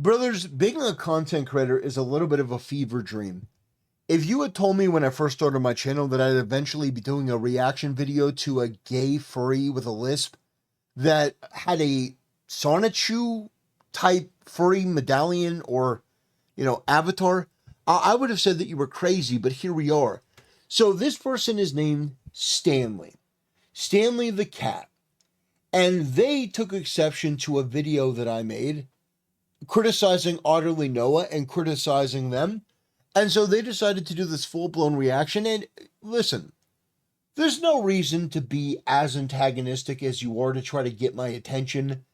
Brothers, being a content creator is a little bit of a fever dream. If you had told me when I first started my channel that I'd eventually be doing a reaction video to a gay furry with a lisp that had a Sonichu type furry medallion or, avatar, I would have said that you were crazy, but here we are. So this person is named Stanley. Stanley the cat. And they took exception to a video that I made criticizing Otterly Noah and criticizing them. And so they decided to do this full-blown reaction. And listen, there's no reason to be as antagonistic as you are to try to get my attention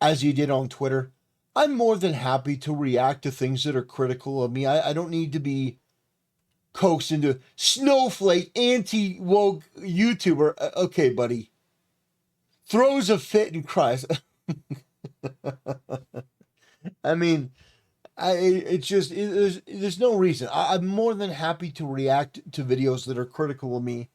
as you did on Twitter. I'm more than happy to react to things that are critical of me. I don't need to be coaxed into snowflake, anti-woke YouTuber. Okay, buddy. Throws a fit and cries. I mean, there's no reason. I'm more than happy to react to videos that are critical of me.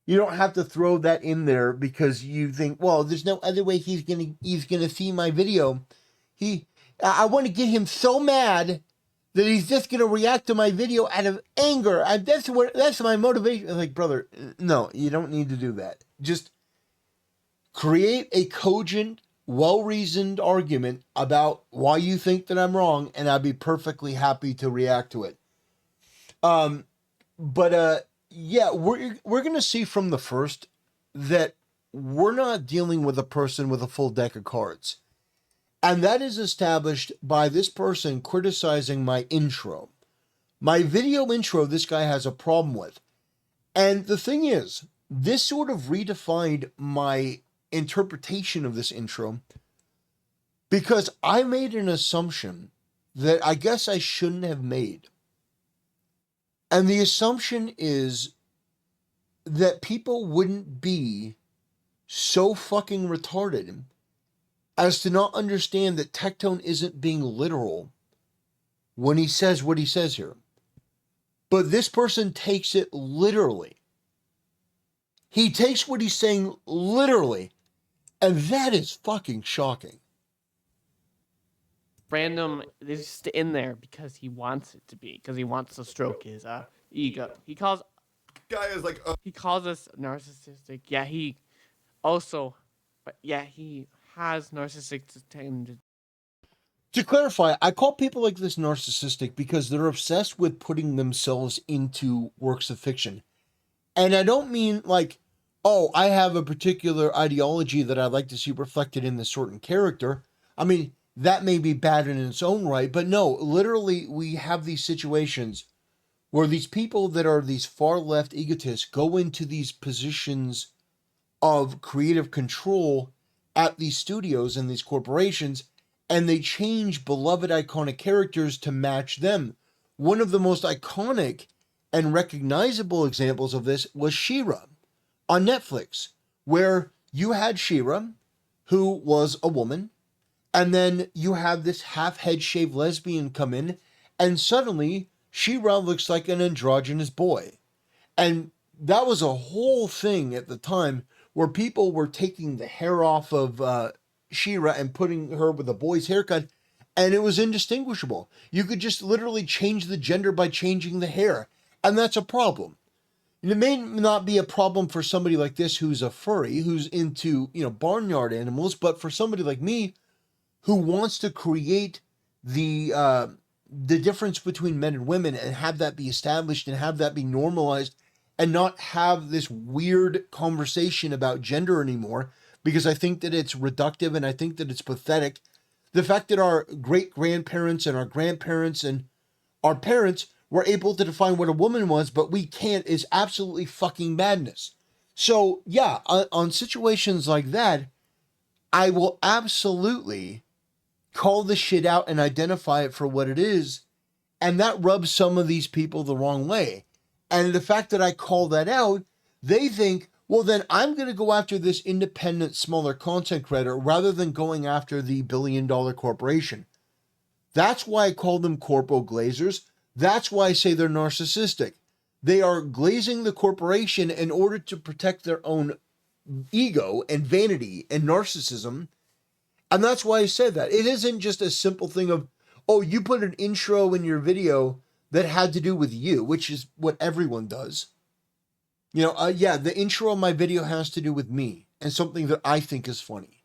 You don't have to throw that in there because you think, well, there's no other way he's gonna see my video. I want to get him so mad that he's just gonna react to my video out of anger. That's my motivation. I'm like, brother, no, you don't need to do that. Just create a cogent, well-reasoned argument about why you think that I'm wrong, and I'd be perfectly happy to react to it. Yeah, we're going to see from the first that we're not dealing with a person with a full deck of cards. And that is established by this person criticizing my intro. My video intro, this guy has a problem with. And the thing is, this sort of redefined my interpretation of this intro because I made an assumption that I guess I shouldn't have made. And the assumption is that people wouldn't be so fucking retarded as to not understand that Tectone isn't being literal when he says what he says here. But this person takes it literally. He takes what he's saying literally. And that is fucking shocking. Random, it's just in there because he wants it to be, because he wants to stroke his ego. He calls us narcissistic. Yeah, he has narcissistic tendencies. To clarify, I call people like this narcissistic because they're obsessed with putting themselves into works of fiction. And I don't mean like, oh, I have a particular ideology that I'd like to see reflected in this certain character. I mean, that may be bad in its own right, but no, literally we have these situations where these people that are these far left egotists go into these positions of creative control at these studios and these corporations, and they change beloved iconic characters to match them. One of the most iconic and recognizable examples of this was She-Ra on Netflix, where you had She-Ra, who was a woman, and then you have this half-head shaved lesbian come in, and suddenly She-Ra looks like an androgynous boy. And that was a whole thing at the time where people were taking the hair off of She-Ra and putting her with a boy's haircut, and it was indistinguishable. You could just literally change the gender by changing the hair, and that's a problem. And it may not be a problem for somebody like this who's a furry, who's into, barnyard animals, but for somebody like me who wants to create the difference between men and women and have that be established and have that be normalized and not have this weird conversation about gender anymore, because I think that it's reductive and I think that it's pathetic. The fact that our great-grandparents and our grandparents and our parents were able to define what a woman was, but we can't, is absolutely fucking madness. So, yeah, on situations like that, I will absolutely call the shit out and identify it for what it is, and that rubs some of these people the wrong way. And the fact that I call that out, they think, well, then I'm going to go after this independent, smaller content creator rather than going after the billion-dollar corporation. That's why I call them corpo glazers. That's why I say they're narcissistic. They are glazing the corporation in order to protect their own ego and vanity and narcissism. And that's why I said that. It isn't just a simple thing of, oh, you put an intro in your video that had to do with you, which is what everyone does. Yeah, the intro of my video has to do with me and something that I think is funny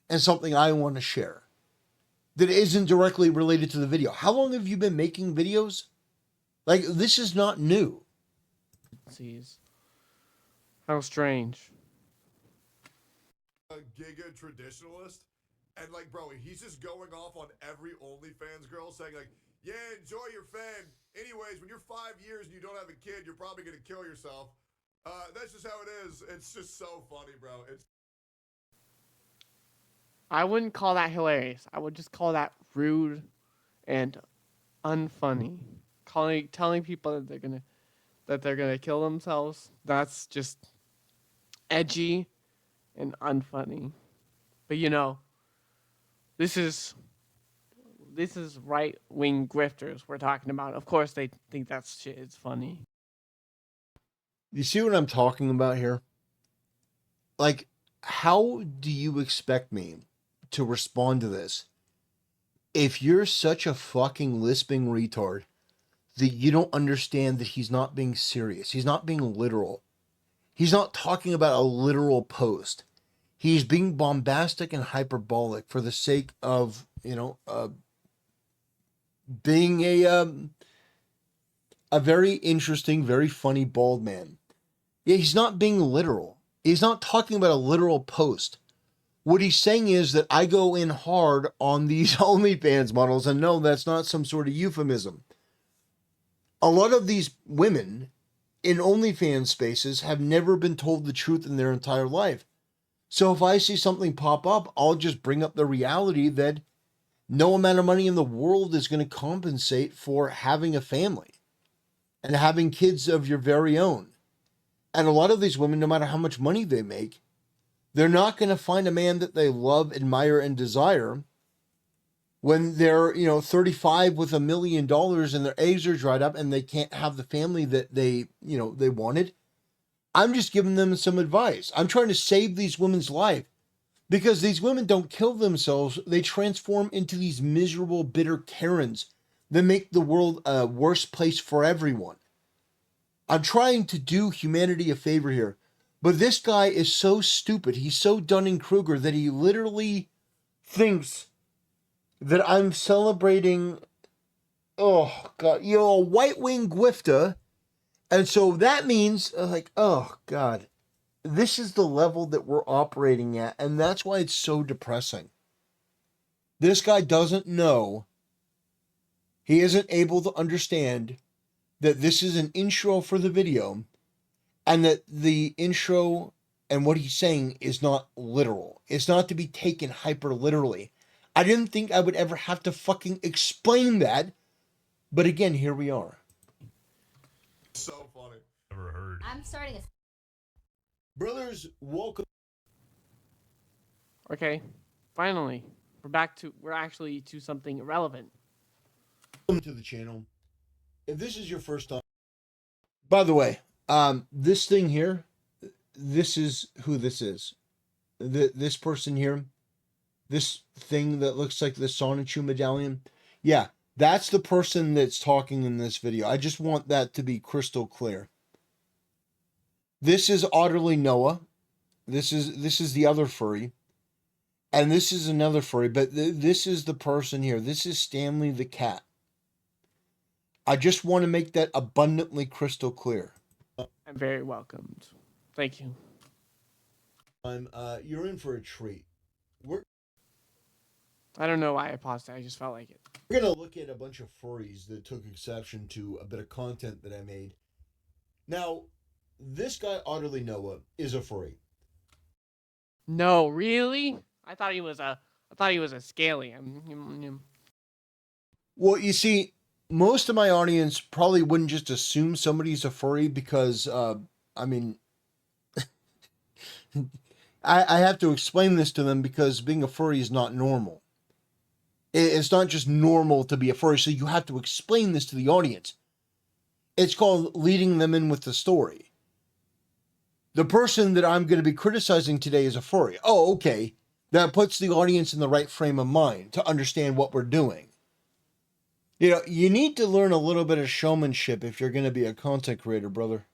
and something I want to share that isn't directly related to the video. How long have you been making videos? Like, this is not new. Sees. How strange. A giga traditionalist, and like, bro, he's just going off on every OnlyFans girl saying like, yeah, enjoy your fame. Anyways, when you're 5 years and you don't have a kid, you're probably gonna kill yourself. That's just how it is. It's just so funny, bro. I wouldn't call that hilarious. I would just call that rude and unfunny. Telling people that they're gonna kill themselves. That's just edgy and unfunny. But this is right-wing grifters we're talking about. Of course they think that shit is funny. You see what I'm talking about here? Like, how do you expect me to respond to this if you're such a fucking lisping retard that you don't understand that he's not being serious? He's not being literal. He's not talking about a literal post. He's being bombastic and hyperbolic for the sake of, being a very interesting, very funny bald man. Yeah, he's not being literal. He's not talking about a literal post. What he's saying is that I go in hard on these OnlyFans models, and no, that's not some sort of euphemism. A lot of these women in OnlyFans spaces have never been told the truth in their entire life. So if I see something pop up, I'll just bring up the reality that no amount of money in the world is going to compensate for having a family and having kids of your very own. And a lot of these women, no matter how much money they make, they're not going to find a man that they love, admire, and desire when they're, 35 with $1 million and their eggs are dried up and they can't have the family that they wanted. I'm just giving them some advice. I'm trying to save these women's life because these women don't kill themselves. They transform into these miserable, bitter Karens that make the world a worse place for everyone. I'm trying to do humanity a favor here, but this guy is so stupid. He's so Dunning-Kruger that he literally thinks that I'm celebrating, oh God, a white-wing gwifta. And so that means, oh God, this is the level that we're operating at. And that's why it's so depressing. This guy doesn't know. He isn't able to understand that this is an intro for the video and that the intro and what he's saying is not literal. It's not to be taken hyper literally. I didn't think I would ever have to fucking explain that. But again, here we are. So funny. Never heard. I'm starting a. Brothers, welcome. Okay, finally, we're actually to something irrelevant. Welcome to the channel. If this is your first time, by the way, this thing here, this is who this is. This person here, this thing that looks like the Sonichu medallion. Yeah, that's the person that's talking in this video. I just want that to be crystal clear. This is Otterly Noah. This is the other furry. And this is another furry, but this is the person here. This is Stanley the cat. I just want to make that abundantly crystal clear. I'm very welcomed. Thank you. You're in for a treat. I don't know why I paused it. I just felt like it. We're going to look at a bunch of furries that took exception to a bit of content that I made. Now, this guy, Otterly Noah, is a furry. No, really? I thought he was a scaly. Well, you see, most of my audience probably wouldn't just assume somebody's a furry because, I have to explain this to them because being a furry is not normal. It's not just normal to be a furry, so you have to explain this to the audience. It's called leading them in with the story. The person that I'm going to be criticizing today is a furry. Oh, okay. That puts the audience in the right frame of mind to understand what we're doing. You know, you need to learn a little bit of showmanship if you're going to be a content creator, brother.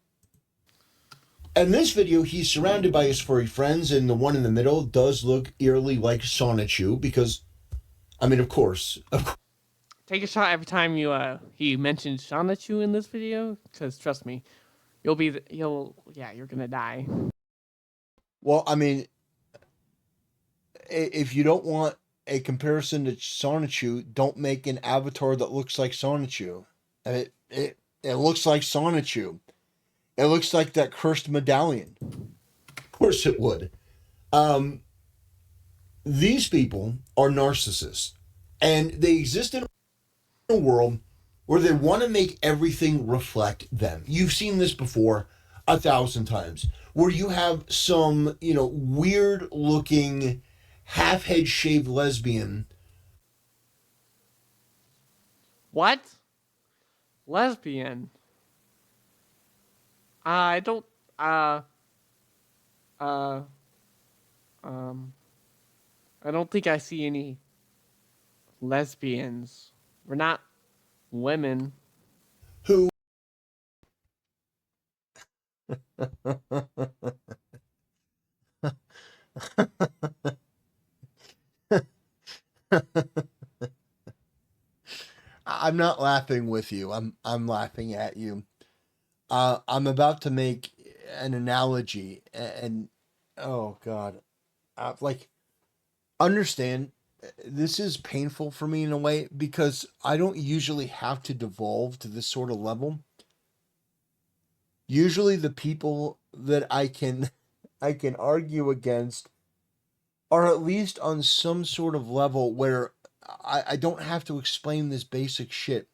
In this video, he's surrounded by his furry friends, and the one in the middle does look eerily like Sonichu because, I mean, of course. Take a shot every time he mentions Shanachu in this video, because trust me, you're gonna die. Well, I mean, if you don't want a comparison to Sonichu, don't make an avatar that looks like Sonichu. It looks like Sonichu. It looks like that cursed medallion. Of course it would. These people are narcissists, and they exist in a world where they want to make everything reflect them. You've seen this before 1,000 times, where you have some, weird looking half head shaved lesbian. What? Lesbian? I don't. I don't think I see any lesbians. We're not women. Who I'm not laughing with you. I'm laughing at you. I'm about to make an analogy, and oh god, understand. This is painful for me in a way because I don't usually have to devolve to this sort of level. Usually, the people that I can argue against are at least on some sort of level where I don't have to explain this basic shit.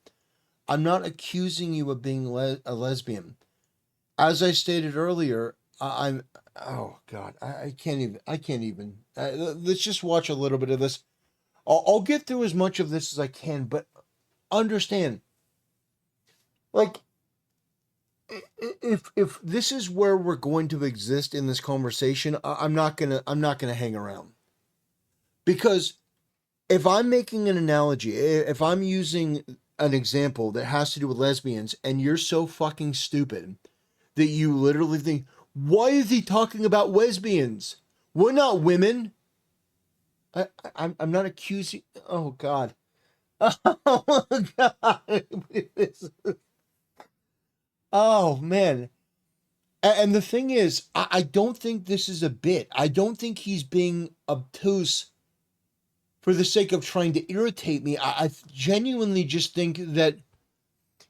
I'm not accusing you of being a lesbian. As I stated earlier, I'm. Oh God, I can't even. I can't even. Let's just watch a little bit of this. I'll get through as much of this as I can, but understand, like, if this is where we're going to exist in this conversation, I'm not gonna hang around, because if I'm making an analogy, if I'm using an example that has to do with lesbians, and you're so fucking stupid that you literally think, why is he talking about lesbians? We're not women. I'm not accusing. Oh God. Oh God. Oh man. And the thing is, I don't think this is a bit. I don't think he's being obtuse for the sake of trying to irritate me. I genuinely just think that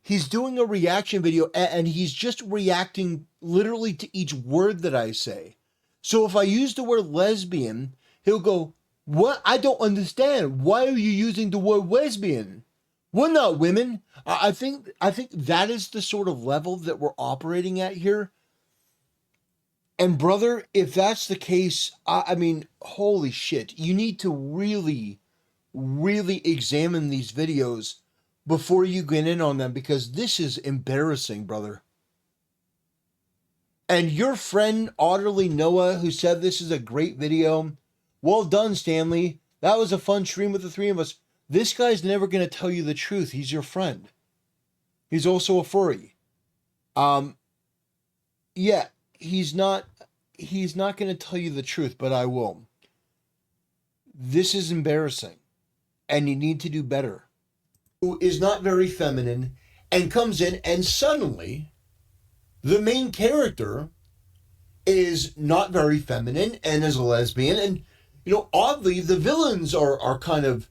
he's doing a reaction video and he's just reacting literally to each word that I say. So if I use the word lesbian, he'll go, what? I don't understand. Why are you using the word lesbian? We're not women. I think that is the sort of level that we're operating at here. And brother, if that's the case, I mean, holy shit, you need to really, really examine these videos before you get in on them, because this is embarrassing, brother. And your friend Otterly Noah, who said this is a great video, well done, Stanley. That was a fun stream with the three of us. This guy's never going to tell you the truth. He's your friend. He's also a furry. Yeah, he's not going to tell you the truth, but I will. This is embarrassing, and you need to do better. Who is not very feminine and comes in, and suddenly the main character is not very feminine and is a lesbian, and oddly the villains are kind of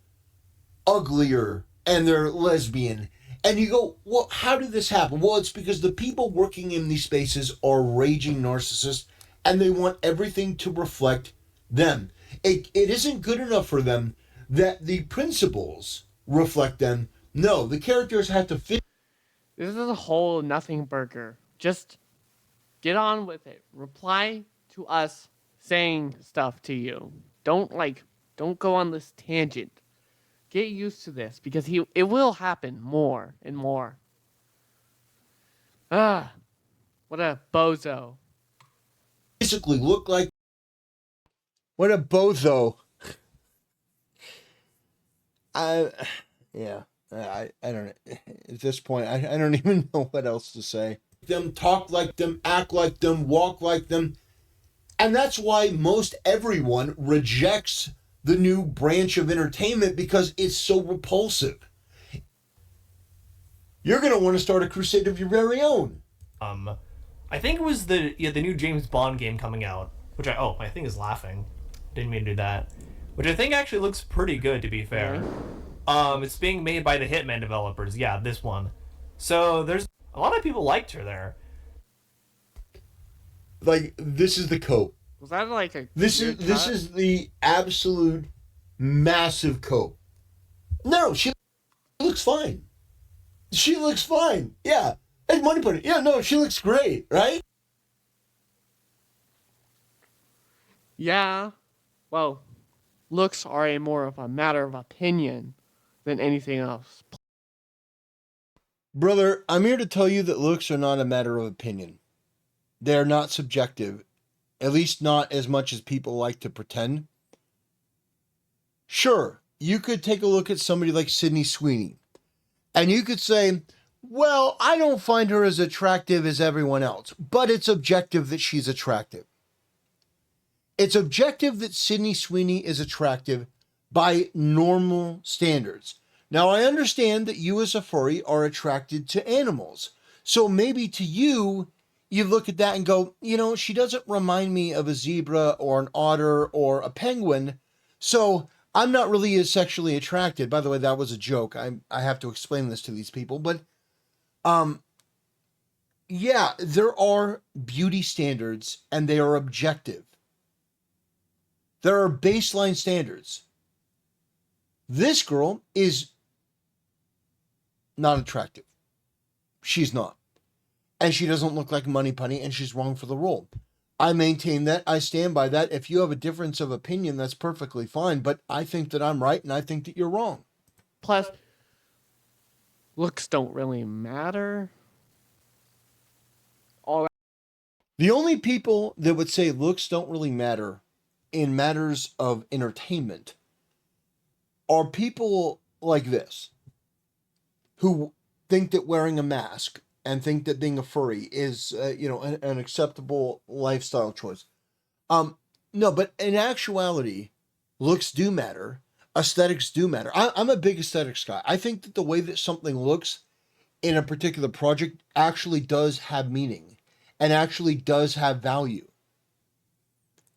uglier and they're lesbian. And you go, well, how did this happen? Well, it's because the people working in these spaces are raging narcissists and they want everything to reflect them. It isn't good enough for them that the principles reflect them. No, the characters have to fit. This is a whole nothing burger. Just get on with it. Reply to us saying stuff to you. Don't go on this tangent. Get used to this, because it will happen more and more. What a bozo. Basically look like. What a bozo. Yeah. I don't know. At this point, I don't even know what else to say. Them talk like them, act like them, walk like them. And that's why most everyone rejects the new branch of entertainment because it's so repulsive. You're going to want to start a crusade of your very own. I think it was the new James Bond game coming out, which my thing is laughing. Didn't mean to do that. Which I think actually looks pretty good, to be fair. It's being made by the Hitman developers. Yeah, this one. So there's a lot of people liked her there. Like, this is the cope. Was that like a This is the absolute massive cope. No, she looks fine. She looks fine. Yeah. And money put it. Yeah, no, she looks great, right? Yeah. Well, looks are more of a matter of opinion than anything else. Brother, I'm here to tell you that looks are not a matter of opinion. They're not subjective, at least not as much as people like to pretend. Sure, you could take a look at somebody like Sydney Sweeney, and you could say, well, I don't find her as attractive as everyone else, but it's objective that she's attractive. It's objective that Sydney Sweeney is attractive by normal standards. Now, I understand that you as a furry are attracted to animals. So maybe to you, you look at that and go, you know, she doesn't remind me of a zebra or an otter or a penguin. So I'm not really as sexually attracted. By the way, that was a joke. I have to explain this to these people. But yeah, there are beauty standards and they are objective. There are baseline standards. This girl is not attractive. She's not. And she doesn't look like Money Punny, and she's wrong for the role. I maintain that. I stand by that. If you have a difference of opinion, that's perfectly fine. But I think that I'm right, and I think that you're wrong. Plus, looks don't really matter. The only people that would say looks don't really matter in matters of entertainment are people like this, who think that wearing a mask and think that being a furry is, an acceptable lifestyle choice. No, but in actuality, looks do matter. Aesthetics do matter. I'm a big aesthetics guy. I think that the way that something looks in a particular project actually does have meaning and actually does have value.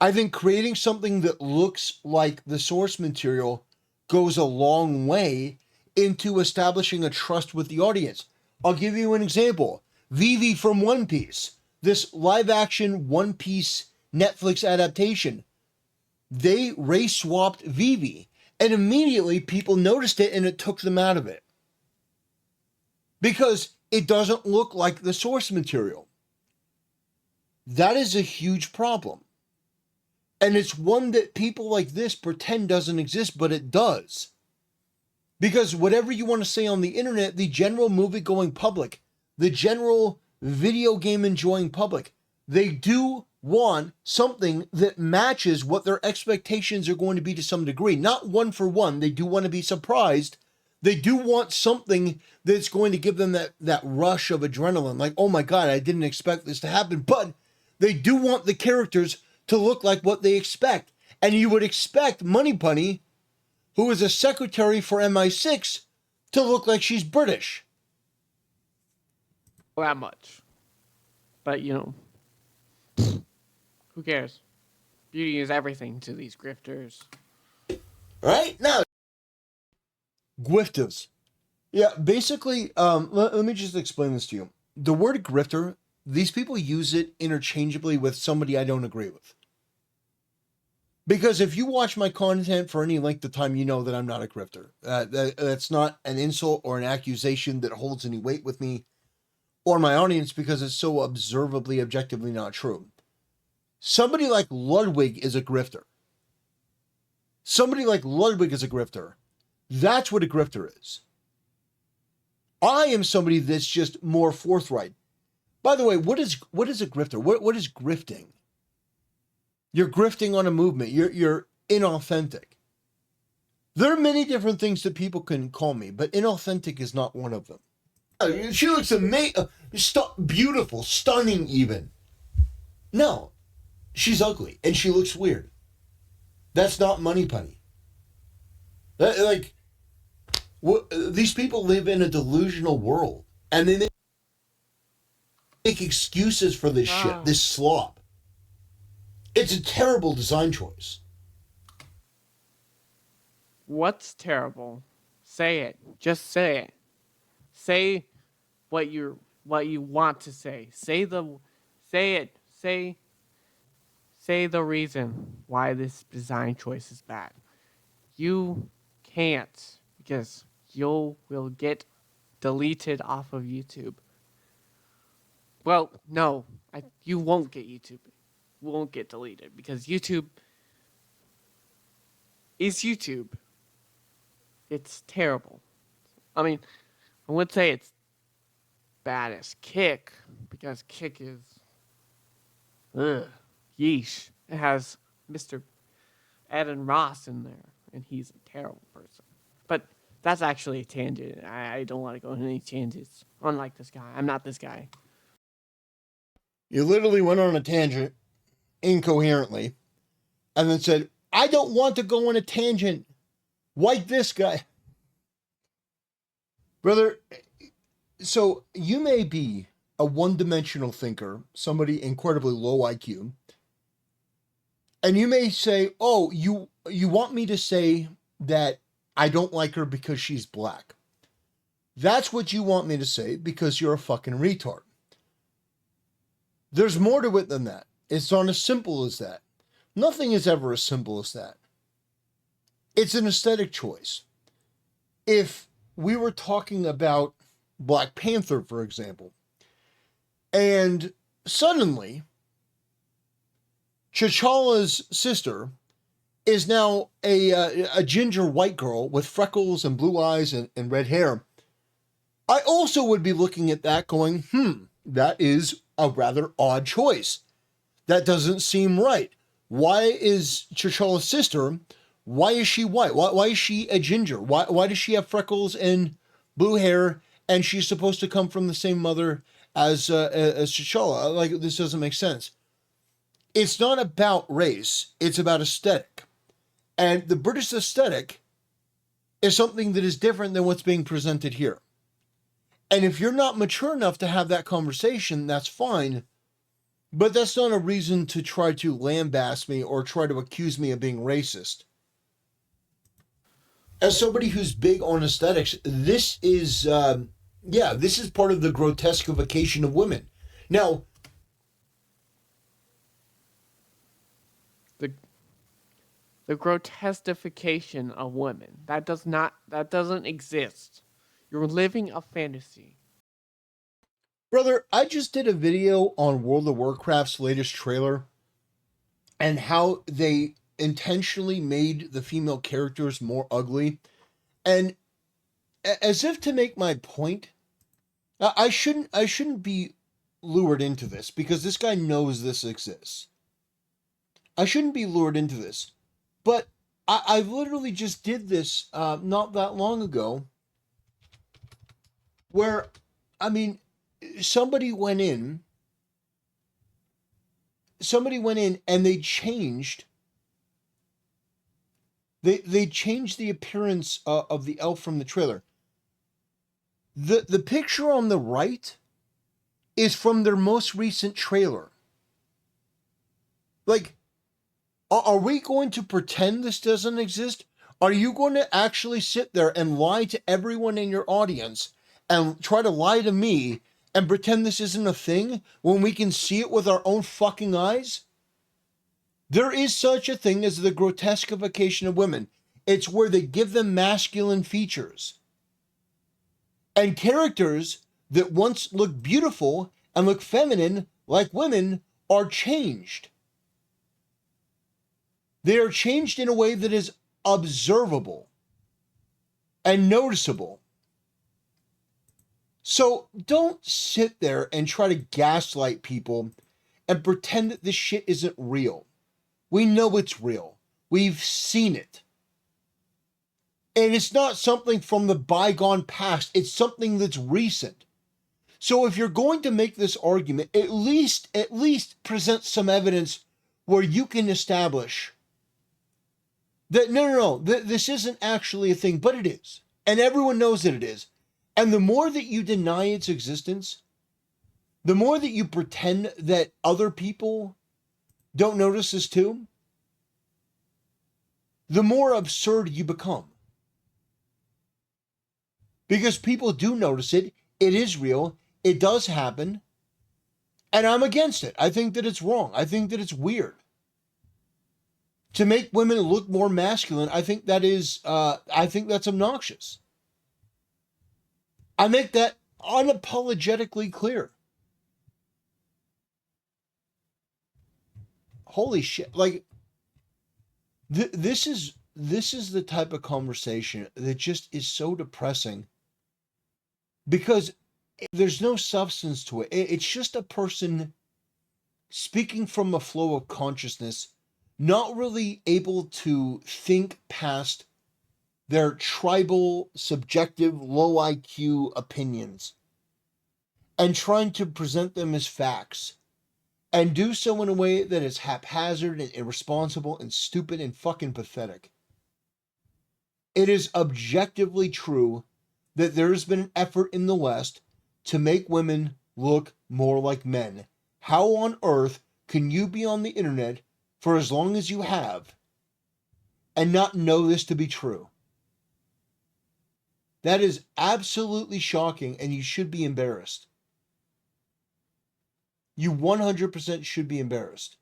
I think creating something that looks like the source material goes a long way into establishing a trust with the audience. I'll give you an example. Vivi from One Piece, this live-action One Piece Netflix adaptation. They race-swapped Vivi, and immediately people noticed it and it took them out of it. Because it doesn't look like the source material. That is a huge problem. And it's one that people like this pretend doesn't exist, but it does. Because whatever you want to say on the internet, the general movie-going public, the general video game enjoying public, they do want something that matches what their expectations are going to be to some degree. Not one for one. They do want to be surprised. They do want something that's going to give them that rush of adrenaline. Like, oh my God, I didn't expect this to happen. But they do want the characters to look like what they expect. And you would expect Money Punny, who is a secretary for MI6, to look like she's British. That much. But, who cares? Beauty is everything to these grifters. Right? Now, grifters. Yeah, basically, let me just explain this to you. The word grifter, these people use it interchangeably with somebody I don't agree with. Because if you watch my content for any length of time, you know that I'm not a grifter. That's not an insult or an accusation that holds any weight with me or my audience because it's so observably, objectively not true. Somebody like Ludwig is a grifter. Somebody like Ludwig is a grifter. That's what a grifter is. I am somebody that's just more forthright. By the way, what is a grifter? What is grifting? You're grifting on a movement. You're inauthentic. There are many different things that people can call me, but inauthentic is not one of them. She looks amazing, beautiful, stunning even. No, she's ugly and she looks weird. That's not money punny. These people live in a delusional world, and they make excuses for this shit, this slop. It's a terrible design choice. What's terrible? Say it. Just say it. Say what you want to say. Say it. Say the reason why this design choice is bad. You can't, because you will get deleted off of YouTube. Well, no, you won't get YouTube. Won't get deleted because YouTube is YouTube. It's terrible. I mean, I would say it's bad as Kick, because Kick is yeesh. It has Mr. Ed and Ross in there, and he's a terrible person. But that's actually a tangent. I don't want to go into any tangents. Unlike this guy. I'm not this guy. You literally went on a tangent incoherently and then said, I don't want to go on a tangent like this guy. Brother, so you may be a one-dimensional thinker, somebody incredibly low IQ, and you may say, oh, you want me to say that I don't like her because she's black. That's what you want me to say because you're a fucking retard. There's more to it than that. It's not as simple as that. Nothing is ever as simple as that. It's an aesthetic choice. If we were talking about Black Panther, for example, and suddenly T'Challa's sister is now a ginger white girl with freckles and blue eyes and red hair, I also would be looking at that going, that is a rather odd choice. That doesn't seem right. Why is T'Challa's sister, why is she white? Why is she a ginger? Why does she have freckles and blue hair, and she's supposed to come from the same mother as T'Challa? Like, this doesn't make sense. It's not about race. It's about aesthetic. And the British aesthetic is something that is different than what's being presented here. And if you're not mature enough to have that conversation, that's fine. But that's not a reason to try to lambaste me or try to accuse me of being racist. As somebody who's big on aesthetics, this is, this is part of the grotesquification of women. Now, the grotesquification of women, that doesn't exist. You're living a fantasy. brother, I just did a video on World of Warcraft's latest trailer and how they intentionally made the female characters more ugly. And as if to make my point, I shouldn't be lured into this because this guy knows this exists. I shouldn't be lured into this. But I literally just did this not that long ago where, I mean, somebody went in and they changed the appearance of the elf from the trailer. The picture on the right is from their most recent trailer. Like, are we going to pretend this doesn't exist? Are you going to actually sit there and lie to everyone in your audience and try to lie to me and pretend this isn't a thing when we can see it with our own fucking eyes? There is such a thing as the grotesquification of women. It's where they give them masculine features. And characters that once looked beautiful and look feminine like women are changed. They are changed in a way that is observable and noticeable. So don't sit there and try to gaslight people and pretend that this shit isn't real. We know it's real. We've seen it. And it's not something from the bygone past. It's something that's recent. So if you're going to make this argument, at least present some evidence where you can establish that no, this isn't actually a thing, but it is. And everyone knows that it is. And the more that you deny its existence, the more that you pretend that other people don't notice this too, the more absurd you become. Because people do notice it. It is real. It does happen. And I'm against it. I think that it's wrong. I think that it's weird. To make women look more masculine, I think that's obnoxious. I make that unapologetically clear. Holy shit. Like, this is the type of conversation that just is so depressing because there's no substance to it. It's just a person speaking from a flow of consciousness, not really able to think past their tribal, subjective, low IQ opinions and trying to present them as facts and do so in a way that is haphazard and irresponsible and stupid and fucking pathetic. It is objectively true that there has been an effort in the West to make women look more like men. How on earth can you be on the internet for as long as you have and not know this to be true? That is absolutely shocking, and you should be embarrassed. You 100% should be embarrassed.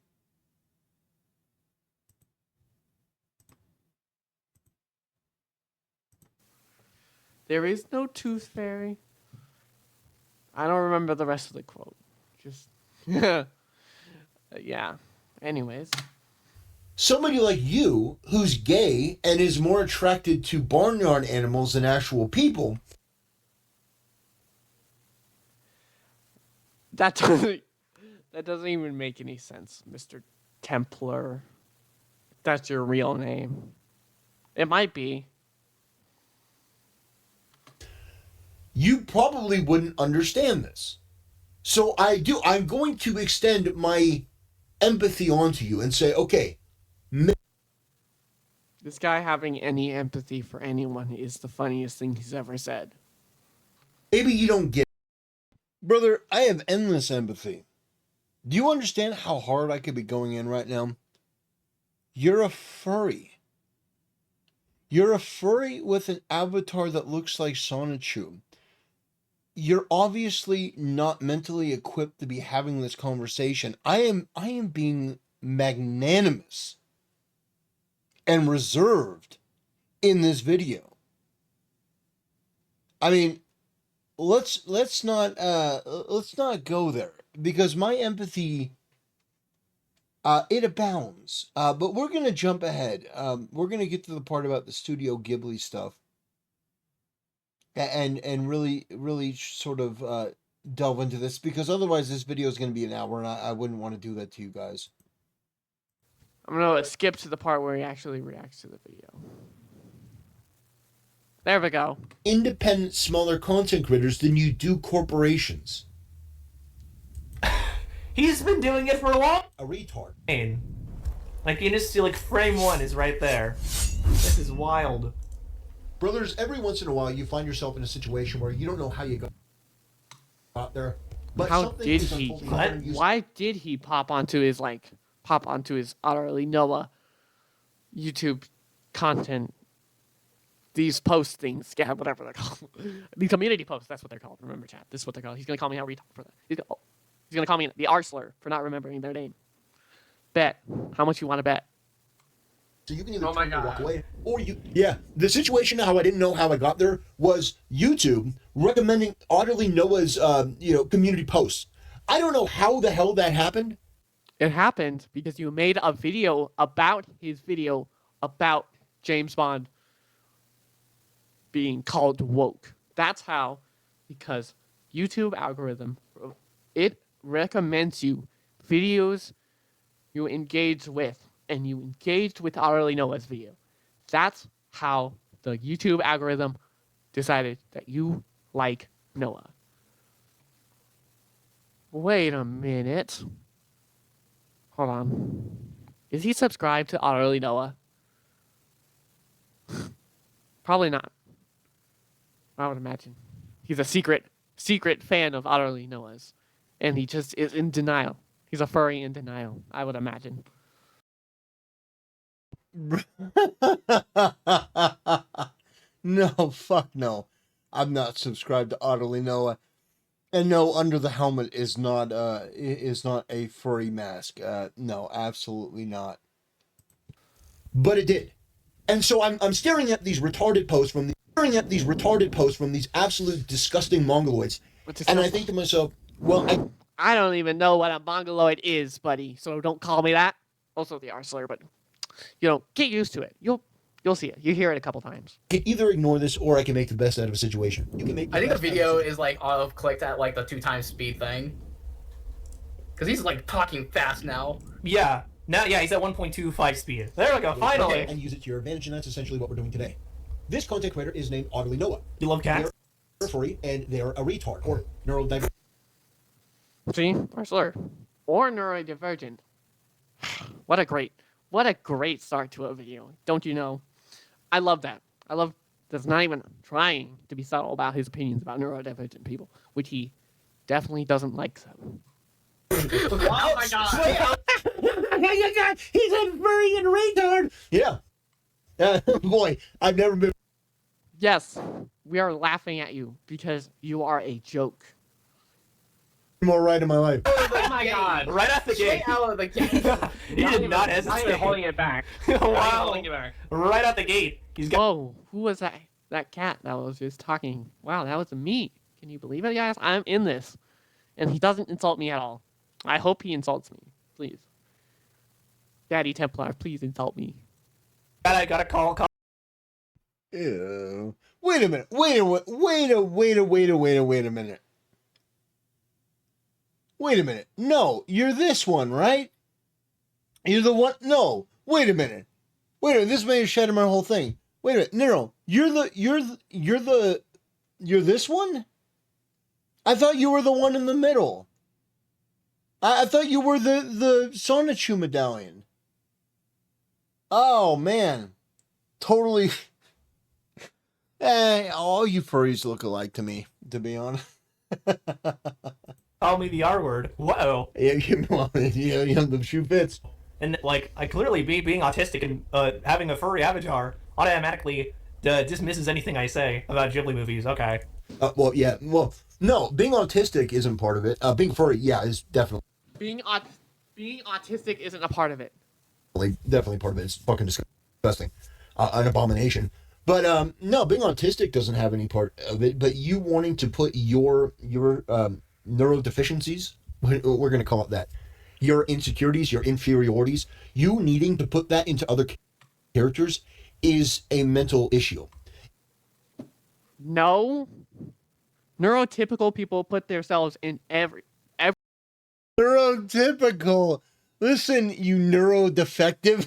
There is no tooth fairy. I don't remember the rest of the quote. Just, yeah. Anyways. Somebody like you, who's gay and is more attracted to barnyard animals than actual people. That doesn't even make any sense, Mr. Templar. That's your real name. It might be. You probably wouldn't understand this. So I'm going to extend my empathy onto you and say, okay, this guy having any empathy for anyone is the funniest thing he's ever said. maybe you don't get it. Brother, I have endless empathy. Do you understand how hard I could be going in right now? You're a furry. You're a furry with an avatar that looks like Sonichu. You're obviously not mentally equipped to be having this conversation. I am being magnanimous and reserved in this video. I mean, let's not go there because my empathy it abounds. But we're gonna jump ahead. We're gonna get to the part about the Studio Ghibli stuff. And really sort of delve into this because otherwise this video is going to be an hour and I wouldn't want to do that to you guys. I'm going to skip to the part where he actually reacts to the video. There we go. Independent, smaller content creators than you do corporations. He's been doing it for a while. A retard. Like, you just see, like, frame one is right there. This is wild. Brothers, every once in a while you find yourself in a situation where you don't know how you got there. But how something did is he? unfolding. Why did he pop onto his utterly Noah YouTube content? These post things, yeah, whatever they're called. These community posts, that's what they're called. Remember, chat. This is what they're called. He's gonna call me a retard for that. He's gonna call me the R slur for not remembering their name. Bet. How much you want to bet? So you can either turn and walk away, or you... Yeah, the situation how I didn't know how I got there was YouTube recommending Utterly Noah's, community posts. I don't know how the hell that happened. It happened because you made a video about his video about James Bond being called woke. That's how, because YouTube algorithm, it recommends you videos you engage with. And you engaged with Utterly Noah's video. That's how the YouTube algorithm decided that you like Noah. Wait a minute. Hold on. Is he subscribed to Utterly Noah? Probably not. I would imagine. He's a secret fan of Utterly Noah's. And he just is in denial. He's a furry in denial, I would imagine. No, fuck no. I'm not subscribed to Utterly Noah. And no, Under the Helmet is not a furry mask. No, absolutely not. But it did. And so I'm staring at these retarded posts from these absolute disgusting mongoloids. And I think to myself, well, I don't even know what a mongoloid is, buddy. So don't call me that. Also the R slur, but get used to it. You'll see it. You hear it a couple times. I can either ignore this or I can make the best out of a situation. I think the video is like clicked at like the 2x speed thing. Because he's like talking fast now. Yeah. Now, yeah, he's at 1.25 speed. There we go, finally. And use it to your advantage, and that's essentially what we're doing today. This content creator is named Utterly Noah. You love cats? They're furry, and they're a retard, or neurodivergent. See? R slur. Or neurodivergent. What a great start to a video. Don't you know? I love that. I love that's not even trying to be subtle about his opinions about neurodivergent people, which he definitely doesn't like. So. Oh my god! He's a furry and retard. Yeah. Boy, I've never been. Yes, we are laughing at you because you are a joke. More right in my life. Oh my god! Right off the gate. Straight out of the gate. He did not Not even hesitate. holding it back. Wow. Holding it back. Right out the gate. He's got. Whoa, who was that? That cat that was just talking. Wow, that was me. Can you believe it, guys? I'm in this. And he doesn't insult me at all. I hope he insults me. Please. Daddy Templar, please insult me. I gotta call. Ew. Wait a minute. Wait a minute. Wait a minute. No, you're this one, right? You're the one. No, wait a minute. Wait a minute. This may have shattered my whole thing. Wait a minute. No. You're this one? I thought you were the one in the middle. I thought you were the Sonichu medallion. Oh, man. Totally. All you furries look alike to me, to be honest. Call me the R word. Whoa. Yeah, the shoe fits. And like, I clearly being autistic and having a furry avatar automatically dismisses anything I say about Ghibli movies. Okay. Well, yeah. Well, no, being autistic isn't part of it. Being furry, yeah, is definitely Being autistic isn't a part of it. definitely part of it. It's fucking disgusting, an abomination. But no, being autistic doesn't have any part of it. But you wanting to put your neurodeficiencies, we're going to call it that, your insecurities, your inferiorities, you needing to put that into other characters is a mental issue. No. Neurotypical people put themselves in every Neurotypical. Listen, you neurodefective.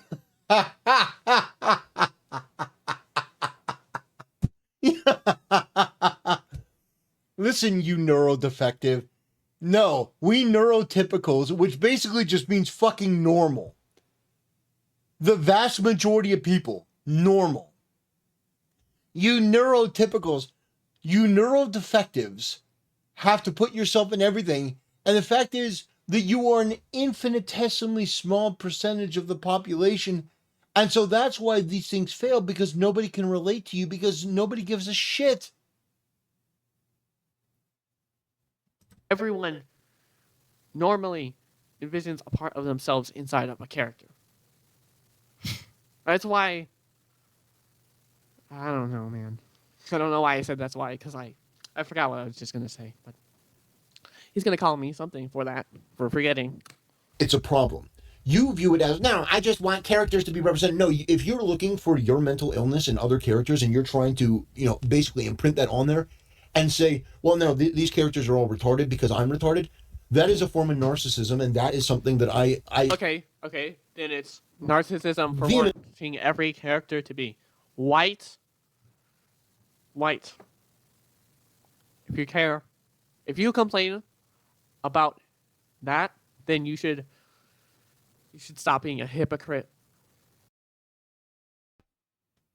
Listen, you neurodefective. No, we neurotypicals, which basically just means fucking normal. The vast majority of people, normal. You neurotypicals, you neurodefectives have to put yourself in everything. And the fact is that you are an infinitesimally small percentage of the population. And so that's why these things fail, because nobody can relate to you, because nobody gives a shit. everyone normally envisions a part of themselves inside of a character. That's why I don't know, man. I don't know why I said that's why, because I forgot what I was just gonna say, but he's gonna call me something for that, for forgetting. It's a problem. You view it as, no, I just want characters to be represented. No, if you're looking for your mental illness in other characters and you're trying to, basically imprint that on there and say, well, no, these characters are all retarded because I'm retarded, that is a form of narcissism, and that is something that I... Okay, then it's narcissism for wanting every character to be white, white. If you care, if you complain about that, then you should stop being a hypocrite.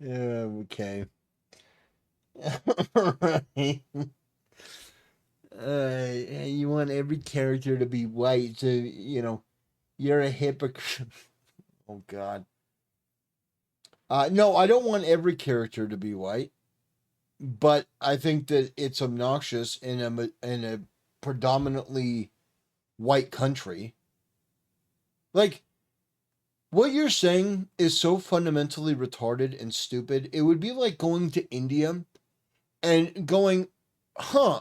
Okay. Alright. You want every character to be white, so you're a hypocrite. Oh God. No, I don't want every character to be white, but I think that it's obnoxious in a predominantly white country. Like, what you're saying is so fundamentally retarded and stupid. It would be like going to India and going,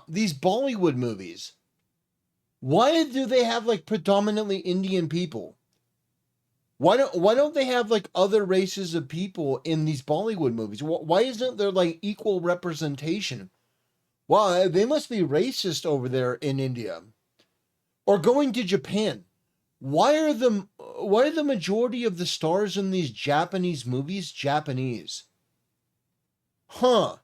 these Bollywood movies, why do they have like predominantly Indian people? Why don't they have like other races of people in these Bollywood movies? Why isn't there like equal representation? Well, they must be racist over there in India. Or going to Japan. Why are the majority of the stars in these Japanese movies Japanese? No.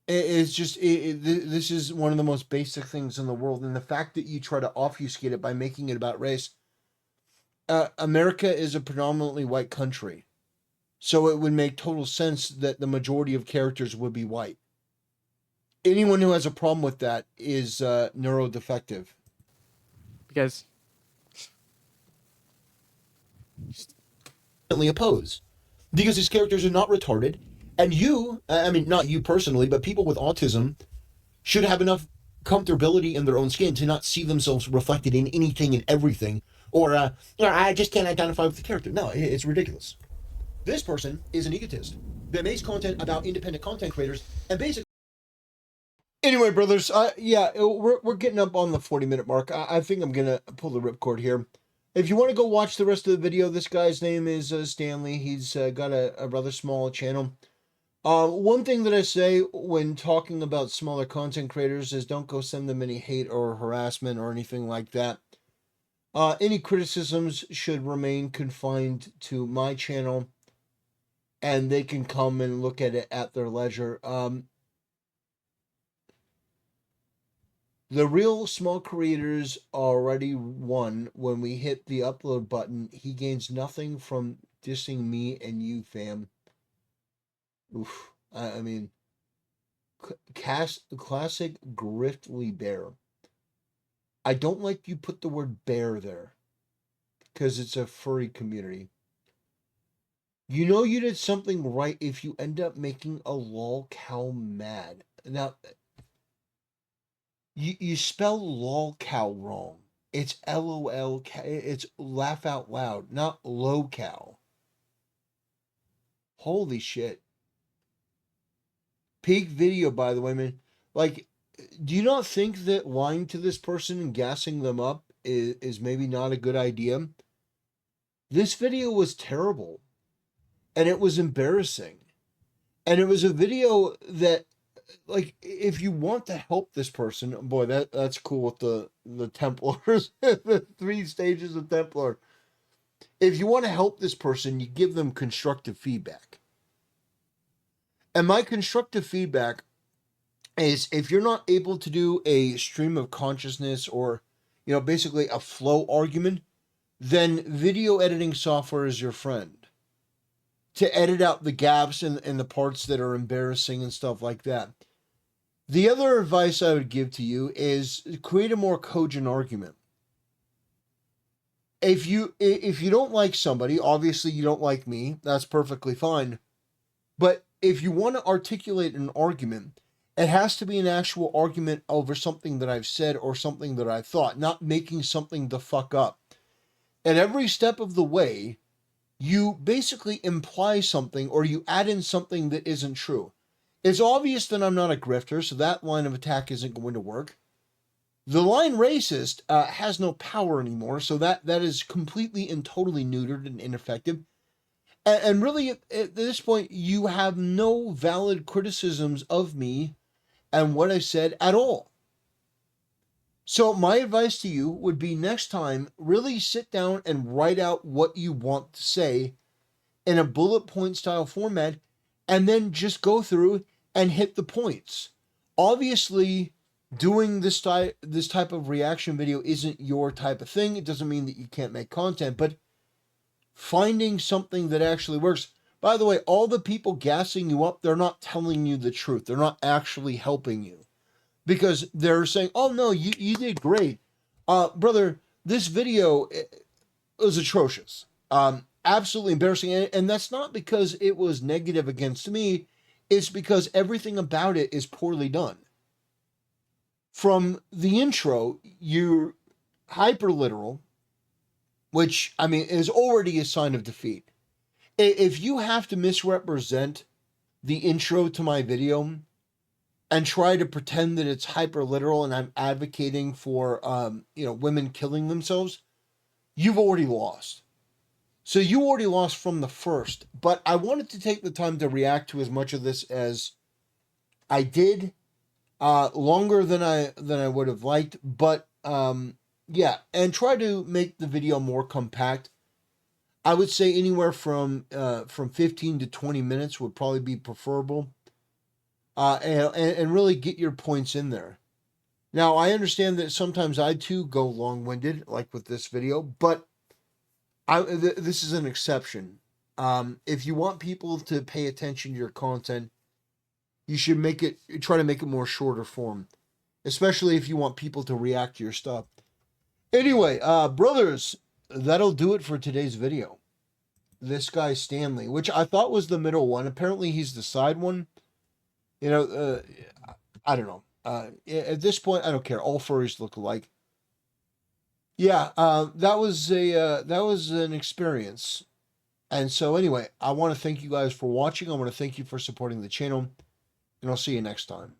It's just this is one of the most basic things in the world, and the fact that you try to obfuscate it by making it about race. America is a predominantly white country, so it would make total sense that the majority of characters would be white. Anyone who has a problem with that is neurodefective. Because oppose, because these characters are not retarded, and not you personally, but people with autism should have enough comfortability in their own skin to not see themselves reflected in anything and everything, or I just can't identify with the character. No, it's ridiculous. This person is an egotist that makes content about independent content creators and basically. Anyway, brothers, we're getting up on the 40-minute mark. I think I'm gonna pull the ripcord here. If you want to go watch the rest of the video, this guy's name is Stanley. He's got a rather small channel. One thing that I say when talking about smaller content creators is don't go send them any hate or harassment or anything like that. Any criticisms should remain confined to my channel, and they can come and look at it at their leisure. The real small creators already won when we hit the upload button. He gains nothing from dissing me and you, fam. Oof. I mean, classic griftly bear. I don't like you put the word bear there, because it's a furry community. You know you did something right if you end up making a lol cow mad. Now, you spell lol cow wrong. It's LOL, it's laugh out loud, not low cow. Holy shit. Peak video, by the way, man. Like, do you not think that lying to this person and gassing them up is maybe not a good idea? This video was terrible. And it was embarrassing. And it was a video that, like, if you want to help this person, boy, that's cool with the Templars, the 3 stages of Templar. If you want to help this person, you give them constructive feedback. And my constructive feedback is if you're not able to do a stream of consciousness or, basically a flow argument, then video editing software is your friend. To edit out the gaps and the parts that are embarrassing and stuff like that. The other advice I would give to you is create a more cogent argument. If you don't like somebody, obviously you don't like me, that's perfectly fine. But if you want to articulate an argument, it has to be an actual argument over something that I've said or something that I thought, not making something the fuck up. And every step of the way, you basically imply something or you add in something that isn't true. It's obvious that I'm not a grifter, so that line of attack isn't going to work. The line racist has no power anymore, so that is completely and totally neutered and ineffective. And really, at this point, you have no valid criticisms of me and what I said at all. So my advice to you would be next time, really sit down and write out what you want to say in a bullet point style format and then just go through and hit the points. Obviously, doing this type of reaction video isn't your type of thing. It doesn't mean that you can't make content, but finding something that actually works. By the way, all the people gassing you up, they're not telling you the truth. They're not actually helping you. Because they're saying, oh no, you did great. Brother, this video was atrocious. Absolutely embarrassing. And that's not because it was negative against me. It's because everything about it is poorly done. From the intro, you're hyper literal, which, I mean, is already a sign of defeat. If you have to misrepresent the intro to my video and try to pretend that it's hyper literal and I'm advocating for, women killing themselves, you've already lost. So you already lost from the first, but I wanted to take the time to react to as much of this as I did, longer than I would have liked, but yeah, and try to make the video more compact. I would say anywhere from 15 to 20 minutes would probably be preferable, and really get your points in there. Now, I understand that sometimes I too go long-winded, like with this video, but this is an exception. If you want people to pay attention to your content, you should try to make it more shorter form, especially if you want people to react to your stuff. Anyway, brothers, that'll do it for today's video. This guy Stanley, which I thought was the middle one. Apparently he's the side one. I don't know. At this point, I don't care. All furries look alike. Yeah, that was an experience. And so anyway, I want to thank you guys for watching. I want to thank you for supporting the channel, and I'll see you next time.